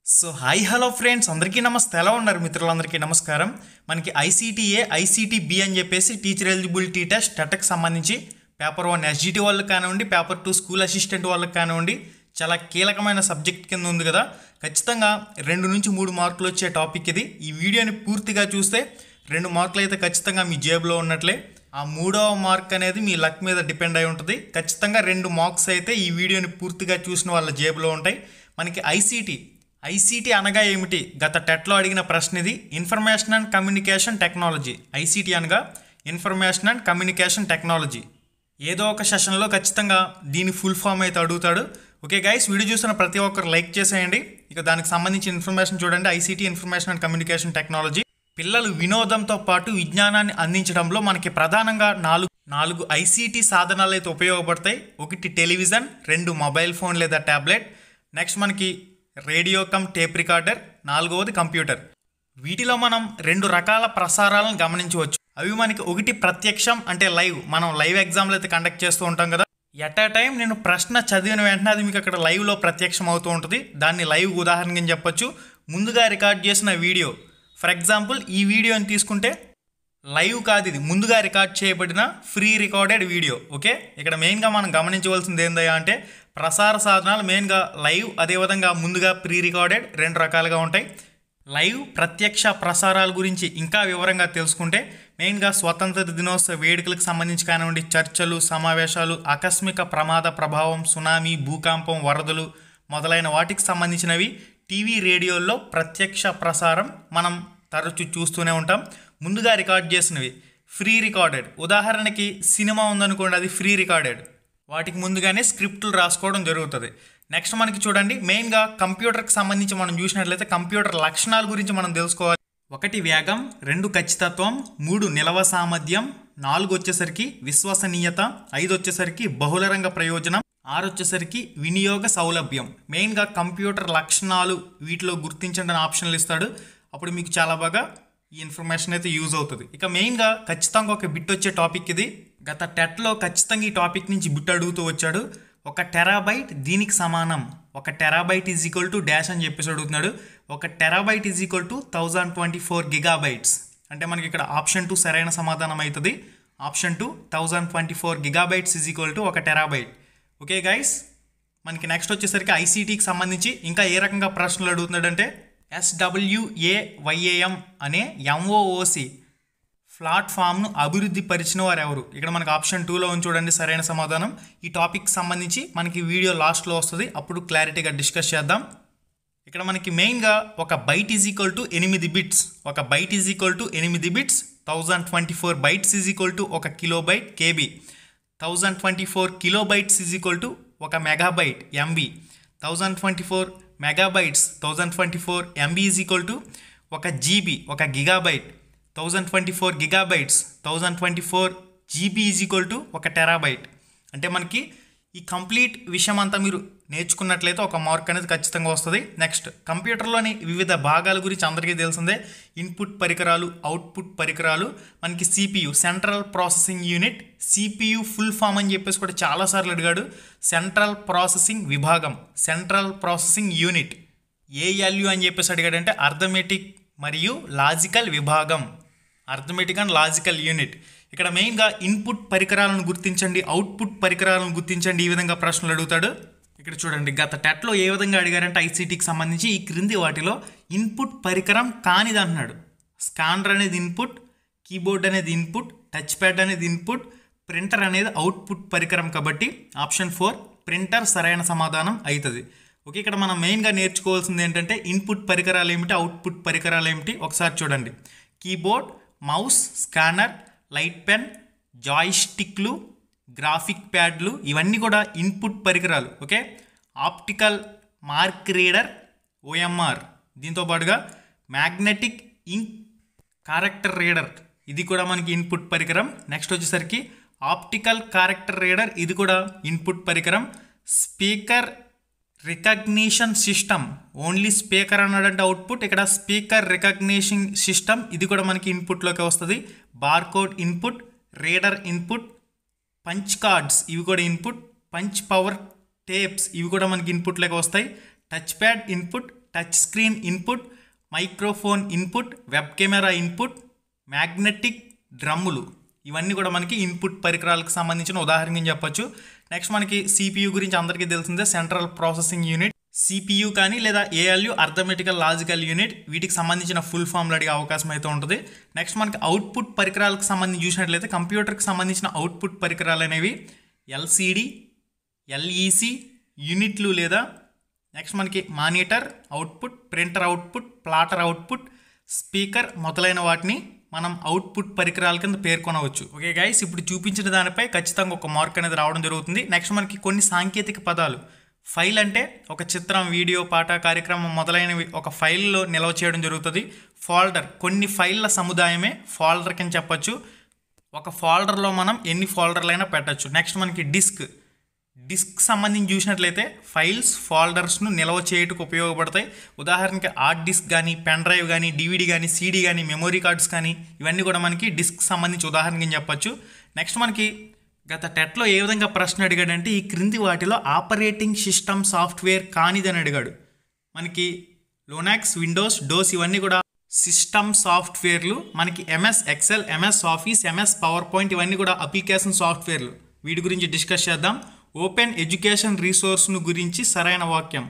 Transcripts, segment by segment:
So hi hello friends అందరికీ నమస్తే. ఎలా ఉన్నారు మిత్రులందరికీ నమస్కారం. మనకి ఐసీటీఏ ఐసీటీబీ అని చెప్పేసి టీచర్ ఎలిజిబిలిటీ టెస్ట్ టెట్కి సంబంధించి పేపర్ 1 ఎస్జిటి వాళ్ళకి కానివ్వండి, పేపర్ 2 స్కూల్ అసిస్టెంట్ వాళ్ళకి కానివ్వండి చాలా కీలకమైన సబ్జెక్ట్ కింద ఉంది కదా. ఖచ్చితంగా 2 నుంచి 3 మార్కులు వచ్చే టాపిక్ ఇది. ఈ వీడియోని పూర్తిగా చూస్తే 2 మార్కులు అయితే ఖచ్చితంగా మీ జేబులో ఉన్నట్లే. ఆ 3వ మార్క్ అనేది మీ లక్ మీద డిపెండ్ అయి ఉంటుంది. ఖచ్చితంగా 2 మార్క్స్ అయితే ఈ వీడియోని పూర్తిగా చూసిన వాళ్ళ జేబులో ఉంటాయి. మనకి ఐసీటీ అనగా ఏమిటి? గత టెట్లో అడిగిన ప్రశ్న ఇది. Information and communication technology. ICT అనగా ఇన్ఫర్మేషన్ అండ్ కమ్యూనికేషన్ టెక్నాలజీ. ఏదో ఒక సెషన్లో ఖచ్చితంగా దీని ఫుల్ ఫామ్ అయితే అడుగుతాడు. ఓకే గైస్, వీడియో చూసిన ప్రతి ఒక్కరు లైక్ చేసేయండి. ఇక దానికి సంబంధించిన ఇన్ఫర్మేషన్ చూడండి. ICT information and communication technology పిల్లలు వినోదంతో పాటు విజ్ఞానాన్ని అందించడంలో మనకి ప్రధానంగా నాలుగు ఐసీటీ సాధనాలు అయితే ఉపయోగపడతాయి. 1 టెలివిజన్, 2 మొబైల్ ఫోన్ లేదా ట్యాబ్లెట్, నెక్స్ట్ మనకి రేడియో కమ్ టేప్ రికార్డర్, 4వది కంప్యూటర్. వీటిలో మనం 2 రకాల ప్రసారాలను గమనించవచ్చు. అవి మనకి 1 ప్రత్యక్షం అంటే లైవ్, మనం లైవ్ ఎగ్జామ్లు అయితే కండక్ట్ చేస్తూ ఉంటాం కదా. ఎట్ ఆ టైం నేను ప్రశ్న చదివిన వెంటనే అది మీకు అక్కడ లైవ్లో ప్రత్యక్షం అవుతూ ఉంటుంది. దాన్ని లైవ్ ఉదాహరణగా చెప్పొచ్చు. ముందుగా రికార్డ్ చేసిన వీడియో, ఫర్ ఎగ్జాంపుల్ ఈ వీడియోని తీసుకుంటే లైవ్ కాదు, ఇది ముందుగా రికార్డ్ చేయబడిన ఫ్రీ రికార్డెడ్ వీడియో. ఓకే, ఇక్కడ మెయిన్గా మనం గమనించవలసింది ఏందయ్యా అంటే ప్రసార సాధనాలు మెయిన్గా లైవ్, అదేవిధంగా ముందుగా ప్రీ రికార్డెడ్ 2 రకాలుగా ఉంటాయి. లైవ్ ప్రత్యక్ష ప్రసారాల గురించి ఇంకా వివరంగా తెలుసుకుంటే మెయిన్గా స్వతంత్ర దినోత్సవ వేడుకలకు సంబంధించి కానివ్వండి, చర్చలు, సమావేశాలు, ఆకస్మిక ప్రమాద ప్రభావం, సునామీ, భూకంపం, వరదలు మొదలైన వాటికి సంబంధించినవి టీవీ, రేడియోల్లో ప్రత్యక్ష ప్రసారం మనం తరచూ చూస్తూనే ఉంటాం. ముందుగా రికార్డ్ చేసినవి ఫ్రీ రికార్డెడ్. ఉదాహరణకి సినిమా ఉందనుకోండి, అది ఫ్రీ రికార్డెడ్. వాటికి ముందుగానే స్క్రిప్టులు రాసుకోవడం జరుగుతుంది. నెక్స్ట్ మనకి చూడండి, మెయిన్గా కంప్యూటర్కి సంబంధించి మనం చూసినట్లయితే కంప్యూటర్ లక్షణాల గురించి మనం తెలుసుకోవాలి. 1 వేగం, 2 ఖచ్చితత్వం, 3 నిల్వ సామర్థ్యం, 4 వచ్చేసరికి విశ్వసనీయత, 5 వచ్చేసరికి బహుళరంగ ప్రయోజనం, 6 వచ్చేసరికి వినియోగ సౌలభ్యం. మెయిన్గా కంప్యూటర్ లక్షణాలు వీటిలో గుర్తించండి ఆప్షన్లు ఇస్తాడు. అప్పుడు మీకు చాలా బాగా ఈ ఇన్ఫర్మేషన్ అయితే యూజ్ అవుతుంది. ఇక మెయిన్గా ఖచ్చితంగా ఒక బిట్ వచ్చే టాపిక్ ఇది. గత టెట్లో ఖచ్చితంగా ఈ టాపిక్ నుంచి బిట్ అడుగుతూ వచ్చాడు. 1 టెరాబైట్ దీనికి సమానం. 1 terabyte is equal to dash అని చెప్పేసి అడుగుతున్నాడు. 1 terabyte is equal to 1024 gigabytes. అంటే మనకి ఇక్కడ ఆప్షన్ 2 సరైన సమాధానం అవుతుంది. Option 2 1024 gigabytes is equal to 1 terabyte. Okay guys, మనకి నెక్స్ట్ వచ్చేసరికి ఐసీటీకి సంబంధించి ఇంకా ఏ రకంగా ప్రశ్నలు అడుగుతున్నాడంటే SWAYAM అనే MOOC ప్లాట్ఫామ్ను అభివృద్ధి పరిచిన వారు ఎవరు? ఇక్కడ మనకు ఆప్షన్ 2లో ఉంది చూడండి సరైన సమాధానం. ఈ టాపిక్ సంబంధించి మనకి వీడియో లాస్ట్లో వస్తుంది, అప్పుడు క్లారిటీగా డిస్కస్ చేద్దాం. ఇక్కడ మనకి మెయిన్గా 1 byte is equal to 8 bits. 1 byte is equal to 8 bits. 1024 bytes is equal to 1 kilobyte KB. 1024 kilobytes is equal to 1 megabyte MB. 1024 megabytes 1024 MB is equal to 1 GB, 1 gigabyte. 1024 gigabytes 1024 GB is equal to 1 terabyte. అంటే మనకి ఈ complete విషయం అంతా మీరు నేర్చుకున్నట్లయితే 1 mark అనేది ఖచ్చితంగా వస్తుంది. Next కంప్యూటర్లోని వివిధ భాగాల గురించి అందరికీ తెలిసిందే. ఇన్పుట్ పరికరాలు, అవుట్పుట్ పరికరాలు, మనకి CPU central processing unit. CPU full form అని చెప్పేసి కూడా చాలాసార్లు అడిగాడు. సెంట్రల్ ప్రాసెసింగ్ విభాగం, సెంట్రల్ ప్రాసెసింగ్ యూనిట్. ALU అని చెప్పేసి అడిగాడంటే అర్థమెటిక్ మరియు లాజికల్ విభాగం, అర్థమెటిక్ అండ్ లాజికల్ యూనిట్. ఇక్కడ మెయిన్గా ఇన్పుట్ పరికరాలను గుర్తించండి, అవుట్పుట్ పరికరాలను గుర్తించండి, ఈ విధంగా ప్రశ్నలు అడుగుతాడు. ఇక్కడ చూడండి గత టెట్లో ఏ విధంగా అడిగారంటే ఐసీటీకి సంబంధించి ఈ క్రింది వాటిలో ఇన్పుట్ పరికరం కానిది అంటున్నాడు. స్కానర్ అనేది ఇన్పుట్, కీబోర్డ్ అనేది ఇన్పుట్, టచ్ ప్యాడ్ అనేది ఇన్పుట్, ప్రింటర్ అనేది అవుట్పుట్ పరికరం. కాబట్టి ఆప్షన్ 4 ప్రింటర్ సరైన సమాధానం అవుతుంది. ఓకే, ఇక్కడ మనం మెయిన్గా నేర్చుకోవాల్సింది ఏంటంటే ఇన్పుట్ పరికరాలు ఏమిటి, అవుట్పుట్ పరికరాలు ఏమిటి ఒకసారి చూడండి. Keyboard, mouse, scanner, light pen, జాయ్స్టిక్లు, గ్రాఫిక్ ప్యాడ్లు ఇవన్నీ కూడా ఇన్పుట్ పరికరాలు. Okay, optical mark reader OMR, దీంతో పాటుగా మ్యాగ్నెటిక్ ఇంక్ క్యారెక్టర్ రీడర్, ఇది కూడా మనకి ఇన్పుట్ పరికరం. నెక్స్ట్ వచ్చేసరికి ఆప్టికల్ క్యారెక్టర్ రీడర్, ఇది కూడా ఇన్పుట్ పరికరం. Speaker recognition system, only speaker అన్నాడంటే అవుట్పుట్, ఇక్కడ స్పీకర్ రికగ్నిషన్ సిస్టమ్ ఇది కూడా మనకి ఇన్పుట్లోకి వస్తుంది. Barcode input, reader input, punch cards ఇవి కూడా ఇన్పుట్, పంచ్ పవర్ టేప్స్ ఇవి కూడా మనకి ఇన్పుట్లోకి వస్తాయి. Touch pad input, touch screen input, microphone input, web camera input, magnetic డ్రమ్ములు, ఇవన్నీ కూడా మనకి ఇన్పుట్ పరికరాలకు సంబంధించిన ఉదాహరణ చెప్పొచ్చు. నెక్స్ట్ మనకి సిపియు గురించి అందరికీ తెలిసిందే, సెంట్రల్ ప్రాసెసింగ్ యూనిట్. సిపియు కానీ లేదా ఏఎల్యు, అర్థమెటికల్ లాజికల్ యూనిట్, వీటికి సంబంధించిన ఫుల్ ఫామ్లు అడిగే అవకాశం అయితే ఉంటుంది. నెక్స్ట్ మనకి అవుట్పుట్ పరికరాలకు సంబంధించి చూసినట్లయితే కంప్యూటర్కి సంబంధించిన అవుట్పుట్ పరికరాలు అనేవి ఎల్సిడి, ఎల్ఈసి యూనిట్లు లేదా నెక్స్ట్ మనకి monitor output, printer output, platter output, speaker మొదలైన వాటిని మనం అవుట్పుట్ పరికరాల కింద పేర్కొనవచ్చు. ఓకే గైస్, ఇప్పుడు చూపించిన దానిపై ఖచ్చితంగా ఒక మార్క్ అనేది రావడం జరుగుతుంది. నెక్స్ట్ మనకి కొన్ని సాంకేతిక పదాలు. ఫైల్ అంటే ఒక చిత్రం, వీడియో, పాట, కార్యక్రమం మొదలైనవి ఒక ఫైల్లో నిల్వ చేయడం జరుగుతుంది. ఫోల్డర్ కొన్ని ఫైళ్ళ సముదాయమే ఫోల్డర్ కింద చెప్పచ్చు. ఒక ఫోల్డర్లో మనం ఎన్ని ఫోల్డర్లైనా పెట్టచ్చు. నెక్స్ట్ మనకి డిస్క్ సంబంధించి చూసినట్లయితే ఫైల్స్, ఫోల్డర్స్ను నిల్వ చేయడానికి ఉపయోగపడతాయి. ఉదాహరణకి హార్డ్ డిస్క్ కానీ, పెన్ డ్రైవ్ కానీ, డివిడి కానీ, సీడీ కానీ, మెమొరీ కార్డ్స్ కానీ, ఇవన్నీ కూడా మనకి డిస్క్ సంబంధించి ఉదాహరణకి చెప్పచ్చు. నెక్స్ట్ మనకి గత టెట్లో ఏ విధంగా ప్రశ్న అడిగాడంటే ఈ క్రింది వాటిలో ఆపరేటింగ్ సిస్టమ్ సాఫ్ట్వేర్ కానిదని అడిగాడు. మనకి లోనాక్స్, విండోస్, డోస్ ఇవన్నీ కూడా సిస్టమ్ సాఫ్ట్వేర్లు. మనకి MS Excel, MS office, MS power point ఇవన్నీ కూడా అప్లికేషన్ సాఫ్ట్వేర్లు. వీటి గురించి డిస్కస్ చేద్దాం. ఓపెన్ ఎడ్యుకేషన్ రీసోర్స్ను గురించి సరైన వాక్యం.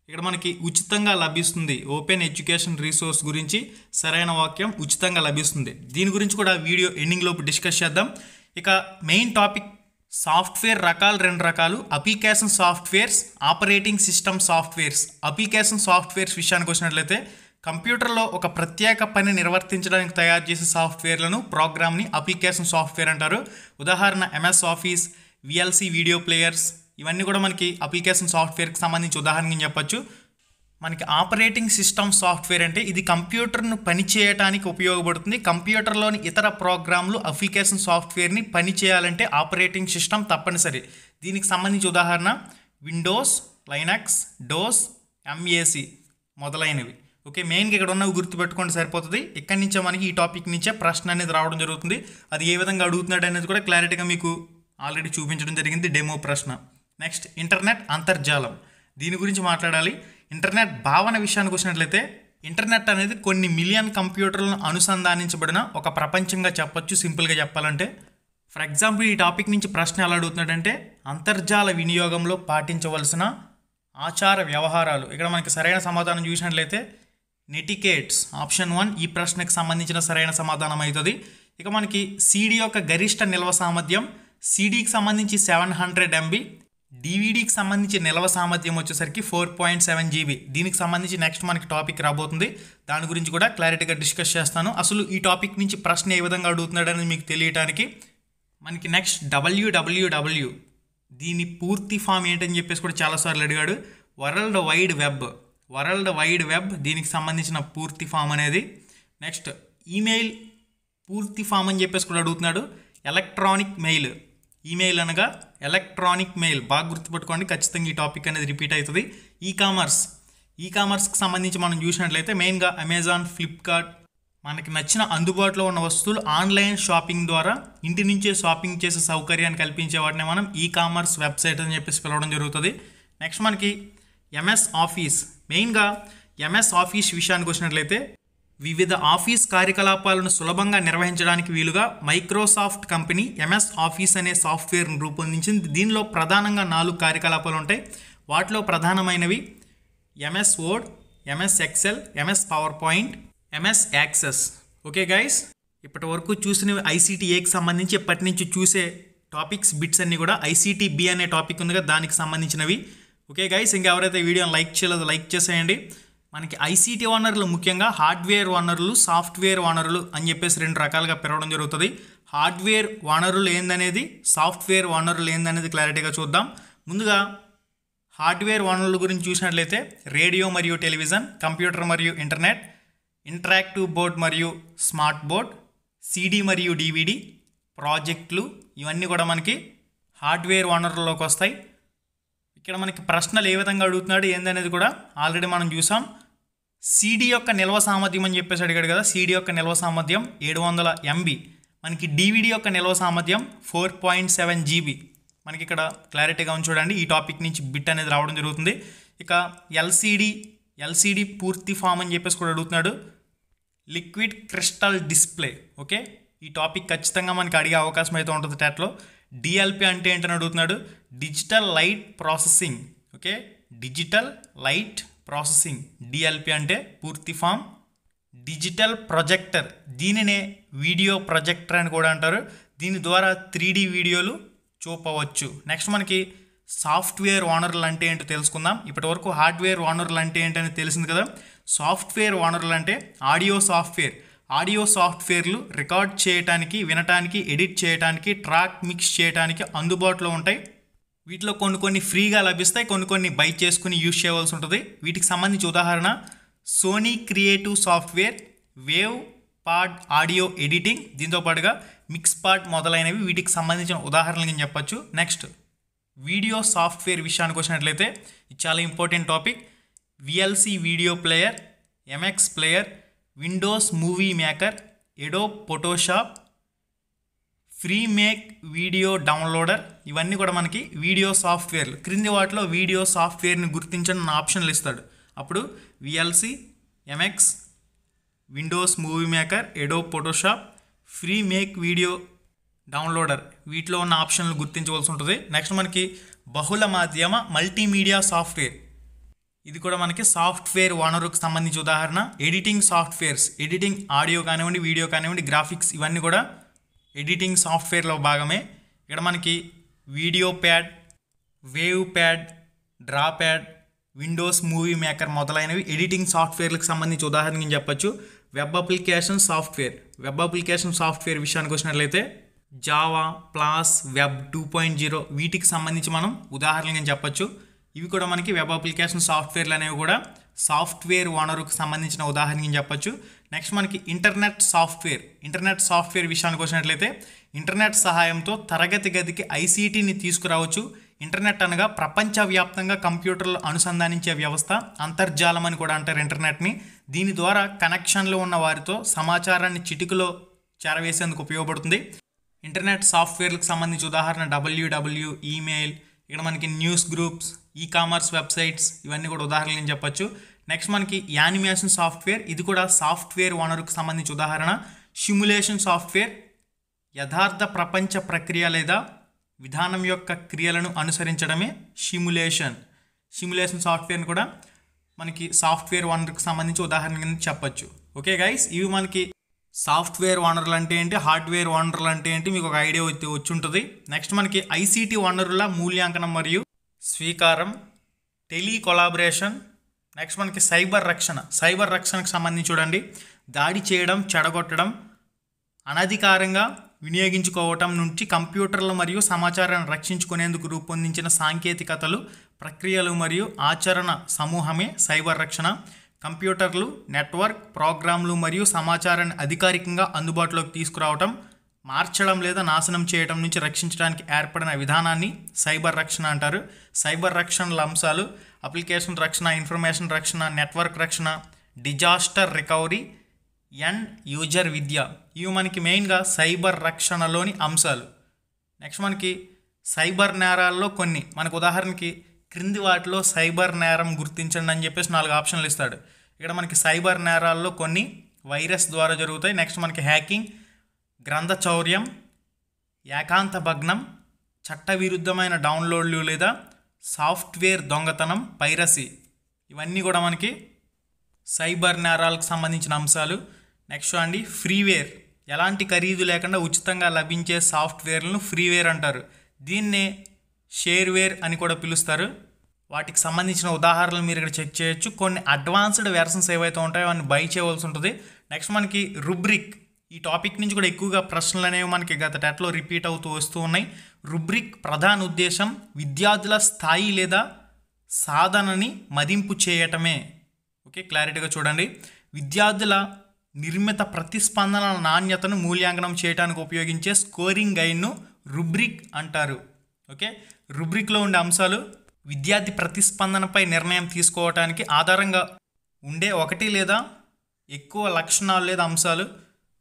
ఇక్కడ మనకి ఉచితంగా లభిస్తుంది. ఓపెన్ ఎడ్యుకేషన్ రీసోర్స్ గురించి సరైన వాక్యం ఉచితంగా లభిస్తుంది. దీని గురించి కూడా వీడియో ఎండింగ్ లోపు డిస్కస్ చేద్దాం. ఇక మెయిన్ టాపిక్ సాఫ్ట్వేర్ రకాలు 2 రకాలు, application softwares, operating system softwares. Application softwares విషయానికి వచ్చినట్లయితే కంప్యూటర్లో ఒక ప్రత్యేక పని నిర్వర్తించడానికి తయారు చేసే సాఫ్ట్వేర్లను, ప్రోగ్రామ్ని అప్లికేషన్ సాఫ్ట్వేర్ అంటారు. ఉదాహరణ MS office, VLC video players ఇవన్నీ కూడా మనకి అప్లికేషన్ సాఫ్ట్వేర్కి సంబంధించి ఉదాహరణగా చెప్పచ్చు. మనకి ఆపరేటింగ్ సిస్టమ్ సాఫ్ట్వేర్ అంటే ఇది కంప్యూటర్ను పనిచేయడానికి ఉపయోగపడుతుంది. కంప్యూటర్లోని ఇతర ప్రోగ్రాంలు అప్లికేషన్ సాఫ్ట్వేర్ని పని చేయాలంటే ఆపరేటింగ్ సిస్టమ్ తప్పనిసరి. దీనికి సంబంధించి ఉదాహరణ విండోస్, లైనక్స్, డోస్, ఎంఏసి మొదలైనవి. ఓకే, మెయిన్గా ఇక్కడ ఉన్నవి గుర్తుపెట్టుకోండి సరిపోతుంది. ఇక్కడి నుంచే మనకి ఈ టాపిక్ నుంచే ప్రశ్న అనేది రావడం జరుగుతుంది. అది ఏ విధంగా అడుగుతున్నాడు అనేది కూడా క్లారిటీగా మీకు ఆల్రెడీ చూపించడం జరిగింది డెమో ప్రశ్న. నెక్స్ట్ ఇంటర్నెట్, అంతర్జాలం. దీని గురించి మాట్లాడాలి. ఇంటర్నెట్ భావన విషయానికి వచ్చినట్లయితే ఇంటర్నెట్ అనేది కొన్ని మిలియన్ కంప్యూటర్లను అనుసంధానించబడిన ఒక ప్రపంచంగా చెప్పొచ్చు. సింపుల్గా చెప్పాలంటే ఫర్ ఎగ్జాంపుల్ ఈ టాపిక్ నుంచి ప్రశ్న ఎలా అడుగుతున్నాడంటే అంతర్జాల వినియోగంలో పాటించవలసిన ఆచార వ్యవహారాలు. ఇక్కడ మనకి సరైన సమాధానం చూసినట్లయితే నెటికేట్స్ ఆప్షన్ 1 ఈ ప్రశ్నకు సంబంధించిన సరైన సమాధానం అవుతుంది. ఇక మనకి సీడీ యొక్క గరిష్ట నిల్వ సామర్థ్యం, సీడీకి సంబంధించి 700 MB, డివిడికి సంబంధించి నిల్వ సామర్థ్యం వచ్చేసరికి 4.7 GB. దీనికి సంబంధించి నెక్స్ట్ మనకి టాపిక్ రాబోతుంది. దాని గురించి కూడా క్లారిటీగా డిస్కస్ చేస్తాను. అసలు ఈ టాపిక్ నుంచి ప్రశ్న ఏ విధంగా అడుగుతున్నాడు అనేది మీకు తెలియటానికి మనకి నెక్స్ట్ WWW దీని పూర్తి ఫామ్ ఏంటని చెప్పేసి కూడా చాలాసార్లు అడిగాడు. వరల్డ్ వైడ్ వెబ్ దీనికి సంబంధించిన పూర్తి ఫామ్ అనేది. నెక్స్ట్ ఈమెయిల్ పూర్తి ఫామ్ అని చెప్పేసి కూడా అడుగుతున్నాడు. ఎలక్ట్రానిక్ మెయిల్, ఈమెయిల్ అనగా ఎలక్ట్రానిక్ మెయిల్. బాగా గుర్తుపెట్టుకోండి, ఖచ్చితంగా ఈ టాపిక్ అనేది రిపీట్ అవుతుంది. ఈకామర్స్కి సంబంధించి మనం చూసినట్లయితే మెయిన్గా అమెజాన్, ఫ్లిప్కార్ట్ మనకి నచ్చిన అందుబాటులో ఉన్న వస్తువులు ఆన్లైన్ షాపింగ్ ద్వారా ఇంటి నుంచే షాపింగ్ చేసే సౌకర్యాన్ని కల్పించే వాటిని మనం ఈకామర్స్ వెబ్సైట్ అని చెప్పేసి పిలవడం జరుగుతుంది. నెక్స్ట్ మనకి ఎంఎస్ ఆఫీస్. మెయిన్గా ఎంఎస్ ఆఫీస్ విషయానికి వచ్చినట్లయితే వివిధ ఆఫీస్ కార్యకలాపాలను సులభంగా నిర్వహించడానికి వీలుగా మైక్రోసాఫ్ట్ కంపెనీ ఎంఎస్ ఆఫీస్ అనే సాఫ్ట్వేర్ను రూపొందించింది. దీనిలో ప్రధానంగా 4 కార్యకలాపాలు ఉంటాయి. వాటిలో ప్రధానమైనవి MS word, MS Excel, MS power point, MS access. Okay guys, ఇప్పటి వరకు చూసిన ఐసీటీఏకి సంబంధించి ఇప్పటి నుంచి చూసే టాపిక్స్ బిట్స్ అన్నీ కూడా ఐసీటీబీ అనే టాపిక్ ఉంది కదా దానికి సంబంధించినవి. ఓకే గైస్, ఇంకెవరైతే వీడియోని లైక్ చేయలేదో లైక్ చేసేయండి. మనకి ఐసీటీ వనరులు ముఖ్యంగా హార్డ్వేర్ వనరులు, సాఫ్ట్వేర్ వనరులు అని చెప్పేసి 2 రకాలుగా పిలవడం జరుగుతుంది. హార్డ్వేర్ వనరులు ఏందనేది, సాఫ్ట్వేర్ వనరులు ఏందనేది క్లారిటీగా చూద్దాం. ముందుగా హార్డ్వేర్ వనరుల గురించి చూసినట్లయితే రేడియో మరియు టెలివిజన్, కంప్యూటర్ మరియు ఇంటర్నెట్, ఇంటరాక్టివ్ బోర్డ్ మరియు స్మార్ట్ బోర్డ్, సిడి మరియు డివిడి, ప్రాజెక్టులు ఇవన్నీ కూడా మనకి హార్డ్వేర్ వనరుల్లోకి వస్తాయి. ఇక్కడ మనకి ప్రశ్నలు ఏ విధంగా అడుగుతున్నాడు ఏందనేది కూడా ఆల్రెడీ మనం చూసాం. సిడి యొక్క నిల్వ సామర్థ్యం అని చెప్పేసి అడిగాడు కదా. సిడి యొక్క నిల్వ సామర్థ్యం 700 MB. మనకి డివిడి యొక్క నిల్వ సామర్థ్యం 4.7 GB. మనకి ఇక్కడ క్లారిటీగా చూడండి, ఈ టాపిక్ నుంచి బిట్ అనేది రావడం జరుగుతుంది. ఇక ఎల్సిడి ఎల్సిడి పూర్తి ఫామ్ అని చెప్పేసి కూడా అడుగుతున్నాడు. Liquid crystal display. ఓకే, ఈ టాపిక్ ఖచ్చితంగా మనకి అడిగే అవకాశం అయితే ఉంటుంది టెట్లో. డిఎల్పి అంటే ఏంటని అడుగుతున్నాడు. Digital light processing. Okay, digital light processing DLP అంటే పూర్తి ఫామ్. డిజిటల్ ప్రొజెక్టర్, దీనినే వీడియో ప్రొజెక్టర్ అని కూడా అంటారు. దీని ద్వారా 3D వీడియోలు చూపవచ్చు. నెక్స్ట్ మనకి సాఫ్ట్వేర్ ఓనర్లు అంటే ఏంటో తెలుసుకుందాం. ఇప్పటివరకు హార్డ్వేర్ ఓనర్లు అంటే ఏంటని తెలిసింది కదా. సాఫ్ట్వేర్ ఓనర్లు అంటే ఆడియో సాఫ్ట్వేర్లు రికార్డ్ చేయడానికి, వినటానికి, ఎడిట్ చేయడానికి, ట్రాక్ మిక్స్ చేయడానికి అందుబాటులో ఉంటాయి. వీటిలో కొన్ని ఫ్రీగా లభిస్తాయి, కొన్ని బై చేసుకుని యూజ్ చేయవలసి ఉంటుంది. వీటికి సంబంధించి ఉదాహరణ సోనీ క్రియేటివ్ సాఫ్ట్వేర్, వేవ్ పాడ్ ఆడియో ఎడిటింగ్, దీంతో పాటుగా మిక్స్ పాడ్ మొదలైనవి వీటికి సంబంధించిన ఉదాహరణలు నేను చెప్పచ్చు. నెక్స్ట్ వీడియో సాఫ్ట్వేర్ విషయానికి వచ్చినట్లయితే ఇది చాలా important topic. VLC video player, MX player, Windows Movie Maker, Adobe Photoshop, Free Make Video Downloader, ఇవన్నీ కూడా మనకి వీడియో సాఫ్ట్వేర్లు. క్రింది వాటిలో వీడియో సాఫ్ట్వేర్ని గుర్తించని ఆప్షన్లు ఇస్తాడు. అప్పుడు VLC, MX, Windows Movie Maker, Adobe Photoshop, Free Make Video Downloader, వీటిలో ఉన్న ఆప్షన్లు గుర్తించవలసి ఉంటుంది. నెక్స్ట్ మనకి బహుళ మాధ్యమ మల్టీమీడియా సాఫ్ట్వేర్, ఇది కూడా మనకి సాఫ్ట్వేర్ ఓనర్కు సంబంధించి ఉదాహరణ. ఎడిటింగ్ సాఫ్ట్వేర్స్, ఎడిటింగ్ ఆడియో కానివ్వండి, వీడియో కానివ్వండి, గ్రాఫిక్స్, ఇవన్నీ కూడా ఎడిటింగ్ సాఫ్ట్వేర్లో భాగమే. ఇక్కడ మనకి video pad, wave pad, draw pad, Windows Movie maker మొదలైనవి ఎడిటింగ్ సాఫ్ట్వేర్లకు సంబంధించి ఉదాహరణ నేను చెప్పచ్చు. వెబ్ అప్లికేషన్ సాఫ్ట్వేర్ విషయానికి వచ్చినట్లయితే జావా, ప్లాస్, వెబ్ 2.0 వీటికి సంబంధించి మనం ఉదాహరణగా చెప్పచ్చు. ఇవి కూడా మనకి వెబ్ అప్లికేషన్ సాఫ్ట్వేర్లు అనేవి కూడా సాఫ్ట్వేర్ ఓనర్కు సంబంధించిన ఉదాహరణగా చెప్పచ్చు. నెక్స్ట్ మనకి ఇంటర్నెట్ సాఫ్ట్వేర్ విషయానికి వచ్చినట్లయితే ఇంటర్నెట్ సహాయంతో తరగతి గదికి ఐసీటీని తీసుకురావచ్చు. ఇంటర్నెట్ అనగా ప్రపంచవ్యాప్తంగా కంప్యూటర్లు అనుసంధానించే వ్యవస్థ, అంతర్జాలం అని కూడా అంటారు ఇంటర్నెట్ని. దీని ద్వారా కనెక్షన్లు ఉన్న వారితో సమాచారాన్ని చిటికలో చేరవేసేందుకు ఉపయోగపడుతుంది. ఇంటర్నెట్ సాఫ్ట్వేర్లకు సంబంధించి ఉదాహరణ డబ్ల్యూడబ్ల్యూ, ఈమెయిల్, ఇక్కడ మనకి న్యూస్ గ్రూప్స్, ఈ-కామర్స్ వెబ్సైట్స్, ఇవన్నీ కూడా ఉదాహరణలు నేను చెప్పచ్చు. నెక్స్ట్ మనకి యానిమేషన్ సాఫ్ట్వేర్, ఇది కూడా సాఫ్ట్వేర్ ఓనర్కు సంబంధించి ఉదాహరణ. సిమ్యులేషన్ సాఫ్ట్వేర్, యథార్థ ప్రపంచ ప్రక్రియ లేదా విధానం యొక్క క్రియలను అనుసరించడమే సిమ్యులేషన్ సాఫ్ట్వేర్ని కూడా మనకి సాఫ్ట్వేర్ ఓనర్కి సంబంధించి ఉదాహరణ చెప్పచ్చు. ఓకే గైస్, ఇవి మనకి సాఫ్ట్వేర్ ఓనర్లు అంటే ఏంటి, హార్డ్వేర్ ఓనర్లు అంటే ఏంటి మీకు ఒక ఐడియా వచ్చి ఉంటుంది. నెక్స్ట్ మనకి ఐసీటీ ఓనర్ల మూల్యాంకనం మరియు స్వీకారం, టెలి కొలాబరేషన్. నెక్స్ట్ మనకి సైబర్ రక్షణకు సంబంధించి చూడండి. దాడి చేయడం, చెడగొట్టడం, అనధికారంగా వినియోగించుకోవటం నుంచి కంప్యూటర్లు మరియు సమాచారాన్ని రక్షించుకునేందుకు రూపొందించిన సాంకేతికతలు, ప్రక్రియలు మరియు ఆచరణ సమూహమే సైబర్ రక్షణ. కంప్యూటర్లు, నెట్వర్క్, ప్రోగ్రాంలు మరియు సమాచారాన్ని అధికారికంగా అందుబాటులోకి తీసుకురావటం, మార్చడం లేదా నాశనం చేయడం నుంచి రక్షించడానికి ఏర్పడిన విధానాన్ని సైబర్ రక్షణ అంటారు. సైబర్ రక్షణల అంశాలు అప్లికేషన్ రక్షణ, ఇన్ఫర్మేషన్ రక్షణ, నెట్వర్క్ రక్షణ, డిజాస్టర్ రికవరీ అండ్ యూజర్ విద్య, ఇవి మనకి మెయిన్గా సైబర్ రక్షణలోని అంశాలు. నెక్స్ట్ మనకి సైబర్ నేరాల్లో కొన్ని, మనకు ఉదాహరణకి క్రింది వాటిలో సైబర్ నేరం గుర్తించండి అని చెప్పేసి 4 ఆప్షన్లు ఇస్తాడు. ఇక్కడ మనకి సైబర్ నేరాల్లో కొన్ని వైరస్ ద్వారా జరుగుతాయి. నెక్స్ట్ మనకి హ్యాకింగ్, గ్రంథ చౌర్యం, ఏకాంత భగ్నం, చట్టవిరుద్ధమైన డౌన్లోడ్లు లేదా సాఫ్ట్వేర్ దొంగతనం, పైరసీ, ఇవన్నీ కూడా మనకి సైబర్ నేరాలకు సంబంధించిన అంశాలు. నెక్స్ట్ అండి ఫ్రీవేర్, ఎలాంటి ఖరీదు లేకుండా ఉచితంగా లభించే సాఫ్ట్వేర్లను ఫ్రీవేర్ అంటారు. దీన్నే షేర్వేర్ అని కూడా పిలుస్తారు. వాటికి సంబంధించిన ఉదాహరణలు మీరు ఇక్కడ చెక్ చేయొచ్చు. కొన్ని అడ్వాన్స్డ్ వెర్షన్స్ ఏవైతే ఉంటాయో అవన్నీ బై చేయవలసి ఉంటుంది. నెక్స్ట్ మనకి రుబ్రిక్, ఈ టాపిక్ నుంచి కూడా ఎక్కువగా ప్రశ్నలు అనేవి మనకి గత టెట్లో రిపీట్ అవుతూ వస్తూ ఉన్నాయి. రుబ్రిక్ ప్రధాన ఉద్దేశం విద్యార్థుల స్థాయి లేదా సాధనని మదింపు చేయటమే. ఓకే, క్లారిటీగా చూడండి. విద్యార్థుల నిర్మిత ప్రతిస్పందనల నాణ్యతను మూల్యాంకనం చేయడానికి ఉపయోగించే స్కోరింగ్ గైడ్ను రుబ్రిక్ అంటారు. ఓకే, రుబ్రిక్లో ఉండే అంశాలు విద్యార్థి ప్రతిస్పందనపై నిర్ణయం తీసుకోవడానికి ఆధారంగా ఉండే 1 లేదా ఎక్కువ లక్షణాలు లేదా అంశాలు,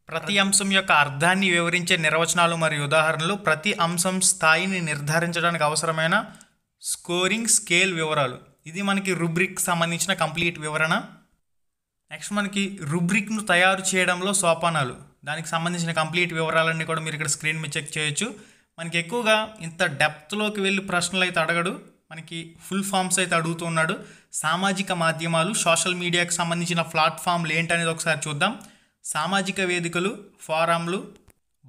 ప్రతి అంశం యొక్క అర్థాన్ని వివరించే నిర్వచనాలు మరియు ఉదాహరణలు, ప్రతి అంశం స్థాయిని నిర్ధారించడానికి అవసరమైన స్కోరింగ్ స్కేల్ వివరాలు. ఇది మనకి రుబ్రిక్ సంబంధించిన కంప్లీట్ వివరణ. నెక్స్ట్ మనకి రుబ్రిక్ను తయారు చేయడంలో సోపానాలు, దానికి సంబంధించిన కంప్లీట్ వివరాలన్నీ కూడా మీరు ఇక్కడ స్క్రీన్ మీద చెక్ చేయొచ్చు. మనకి ఎక్కువగా ఇంత డెప్త్లోకి వెళ్ళి ప్రశ్నలు అయితే అడగడు, మనకి ఫుల్ ఫామ్స్ అయితే అడుగుతున్నాడు. సామాజిక మాధ్యమాలు, సోషల్ మీడియాకి సంబంధించిన ప్లాట్ఫామ్లు ఏంటనేది ఒకసారి చూద్దాం. సామాజిక వేదికలు, ఫోరంలు,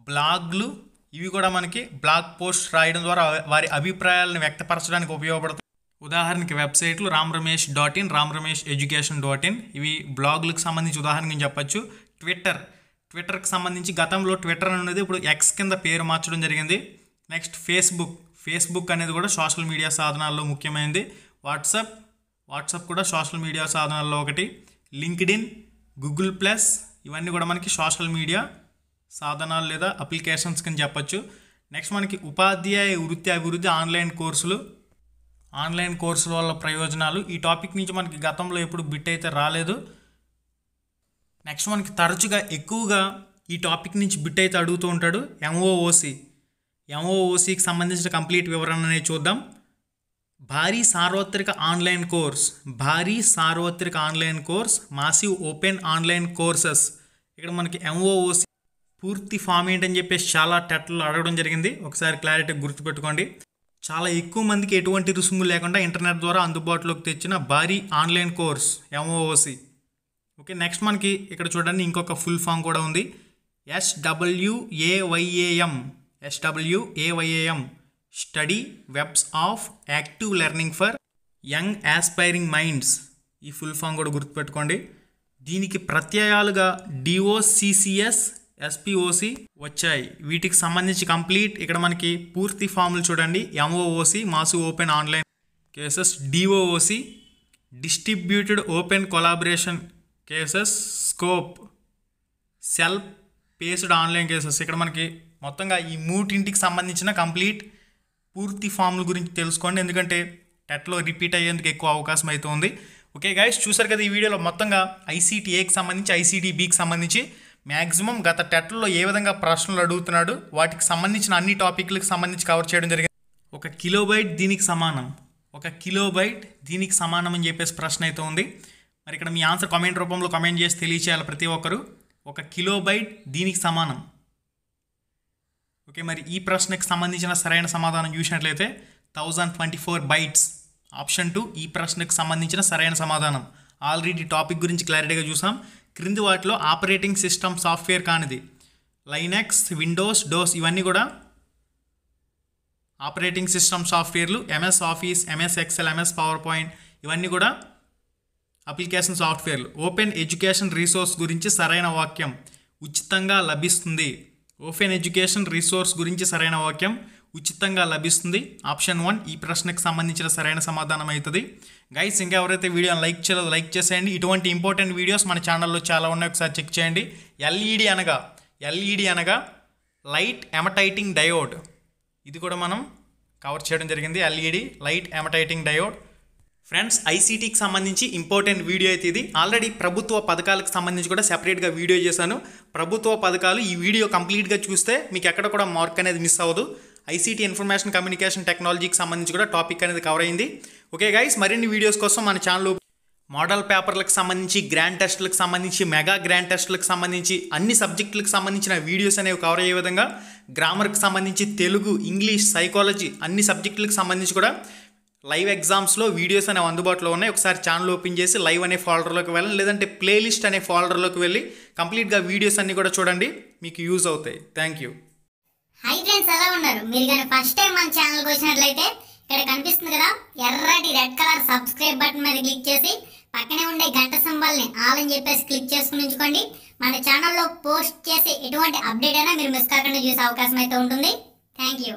బ్లాగ్లు, ఇవి కూడా మనకి బ్లాగ్ పోస్ట్ రాయడం ద్వారా వారి అభిప్రాయాలను వ్యక్తపరచడానికి ఉపయోగపడుతుంది. ఉదాహరణకి వెబ్సైట్లు ramramesh.in, ramramesh.education.in, ఇవి బ్లాగులకు సంబంధించి ఉదాహరణకి చెప్పచ్చు. ట్విట్టర్కి సంబంధించి గతంలో ట్విట్టర్ అనేది ఇప్పుడు ఎక్స్ కింద పేరు మార్చడం జరిగింది. నెక్స్ట్ ఫేస్బుక్ అనేది కూడా సోషల్ మీడియా సాధనాల్లో ముఖ్యమైనది. వాట్సాప్ కూడా సోషల్ మీడియా సాధనాల్లో ఒకటి. లింక్డ్ఇన్, గూగుల్ ప్లస్, ఇవన్నీ కూడా మనకి సోషల్ మీడియా సాధనాలు లేదా అప్లికేషన్స్ కింద చెప్పచ్చు. నెక్స్ట్ మనకి ఉపాధ్యాయ వృత్తి అభివృద్ధి ఆన్లైన్ కోర్సుల వల్ల ప్రయోజనాలు. ఈ టాపిక్ నుంచి మనకి గతంలో ఎప్పుడు బిట్ అయితే రాలేదు. నెక్స్ట్ మనకి తరచుగా ఎక్కువగా ఈ టాపిక్ నుంచి బిట్ అయితే అడుగుతూ ఉంటాడు. ఎంఓఓసికి సంబంధించిన కంప్లీట్ వివరణ అనేది చూద్దాం. భారీ సార్వత్రిక online course, massive open online courses. ఇక్కడ మనకి ఎంఓఓసి పూర్తి ఫామ్ ఏంటని చెప్పేసి చాలా టెట్లో అడగడం జరిగింది. ఒకసారి క్లారిటీగా గుర్తుపెట్టుకోండి. చాలా ఎక్కువ మందికి ఎటువంటి రుసుము లేకుండా ఇంటర్నెట్ ద్వారా అందుబాటులోకి తెచ్చిన భారీ online course MOOC. Okay, next మనకి ఇక్కడ చూడండి ఇంకొక ఫుల్ ఫామ్ కూడా ఉంది. SWAYAM study webs of active learning for young aspiring minds. ఈ ఫుల్ ఫామ్ కూడా గుర్తుపెట్టుకోండి. దీనికి ప్రత్యయాలుగా DOCCS, SPOC వచ్చాయి. వీటికి సంబంధించి కంప్లీట్ ఇక్కడ మనకి పూర్తి ఫామ్లు చూడండి. MOOC massive open online cases, DOOC distributed open collaboration cases, scope self paced online cases. ఇక్కడ మనకి మొత్తంగా ఈ మూడింటికి సంబంధించిన కంప్లీట్ పూర్తి ఫామ్ల గురించి తెలుసుకోండి, ఎందుకంటే టెట్లో రిపీట్ అయ్యేందుకు ఎక్కువ అవకాశం అయితే ఉంది. ఓకే గైస్, చూసారు కదా ఈ వీడియోలో మొత్తంగా ICTAకి సంబంధించి ICTBకి సంబంధించి మ్యాక్సిమం గత టెట్లో ఏ విధంగా ప్రశ్నలు అడుగుతున్నాడు వాటికి సంబంధించిన అన్ని టాపిక్లకు సంబంధించి కవర్ చేయడం జరిగింది. 1 కిలోబైట్ దీనికి సమానం అని చెప్పేసి ప్రశ్న అయితే ఉంది. మరి ఇక్కడ మీ ఆన్సర్ కామెంట్ రూపంలో కామెంట్ చేసి తెలియచేయాలి ప్రతి ఒక్కరు. 1 కిలోబైట్ దీనికి సమానం. ఓకే, మరి ఈ ప్రశ్నకు సంబంధించిన సరైన సమాధానం చూసినట్లయితే 1024 బైట్స్. ఆప్షన్ 2 ఈ ప్రశ్నకు సంబంధించిన సరైన సమాధానం. ఆల్రెడీ టాపిక్ గురించి క్లారిటీగా చూసాం. క్రింది వాటిలో ఆపరేటింగ్ సిస్టమ్ సాఫ్ట్వేర్ కానిది లైనక్స్, విండోస్, డోస్, ఇవన్నీ కూడా ఆపరేటింగ్ సిస్టమ్ సాఫ్ట్వేర్లు. MS Office, MS Excel, MS PowerPoint, ఇవన్నీ కూడా అప్లికేషన్ సాఫ్ట్వేర్లు. ఓపెన్ ఎడ్యుకేషన్ రీసోర్స్ గురించి సరైన వాక్యం ఉచితంగా లభిస్తుంది. ఓపెన్ ఎడ్యుకేషన్ రీసోర్స్ గురించి సరైన వాక్యం ఉచితంగా లభిస్తుంది. ఆప్షన్ 1 ఈ ప్రశ్నకు సంబంధించిన సరైన సమాధానం అవుతుంది. గైస్, ఇంకా ఎవరైతే వీడియోని లైక్ చేయలేదో లైక్ చేసేయండి. ఇటువంటి ఇంపార్టెంట్ వీడియోస్ మన ఛానల్లో చాలా ఉన్నాయి, ఒకసారి చెక్ చేయండి. LED అనగా లైట్ ఎమటైటింగ్ డయోడ్, ఇది కూడా మనం కవర్ చేయడం జరిగింది. LED light emitting diode. Friends, ICTకి సంబంధించి ఇంపార్టెంట్ వీడియో అయితే ఇది. ఆల్రెడీ ప్రభుత్వ పథకాలకు సంబంధించి కూడా సెపరేట్గా వీడియో చేశాను. ప్రభుత్వ పథకాలు ఈ వీడియో కంప్లీట్గా చూస్తే మీకు ఎక్కడ కూడా మార్క్ అనేది మిస్ అవ్వదు. ICT ఇన్ఫర్మేషన్ కమ్యూనికేషన్ టెక్నాలజీకి సంబంధించి కూడా టాపిక్ అనేది కవర్ అయింది. ఓకే గైస్, మరిన్ని వీడియోస్ కోసం మన ఛానల్ మోడల్ పేపర్లకు సంబంధించి, గ్రాండ్ టెస్టులకు సంబంధించి, మెగా గ్రాండ్ టెస్టులకు సంబంధించి అన్ని సబ్జెక్టులకు సంబంధించిన వీడియోస్ అనేవి కవర్ అయ్యే విధంగా గ్రామర్కి సంబంధించి తెలుగు, ఇంగ్లీష్, సైకాలజీ అన్ని సబ్జెక్టులకు సంబంధించి కూడా లైవ్ ఎగ్జామ్స్లో వీడియోస్ అనేవి అందుబాటులో ఉన్నాయి. ఒకసారి ఛానల్ ఓపెన్ చేసి లైవ్ అనే ఫోల్డర్లోకి వెళ్ళండి, లేదంటే ప్లేలిస్ట్ అనే ఫోల్డర్లోకి వెళ్ళి కంప్లీట్గా వీడియోస్ అన్ని కూడా చూడండి, మీకు యూజ్ అవుతాయి. Thank you. హై ఫ్రెండ్స్, ఎలా ఉన్నారు? మీరు కానీ ఫస్ట్ టైం మన ఛానల్కి వచ్చినట్లయితే ఇక్కడ కనిపిస్తుంది కదా ఎర్రటి రెడ్ కలర్ సబ్స్క్రైబ్ బటన్ మీద క్లిక్ చేసి పక్కనే ఉండే గంట సింబల్ని ఆల్ అని చెప్పేసి క్లిక్ చేసుకుని ఉంచుకోండి. మన ఛానల్లో పోస్ట్ చేసే ఎటువంటి అప్డేట్ అయినా మీరు మిస్ కాకుండా చూసే అవకాశం అయితే ఉంటుంది. Thank you.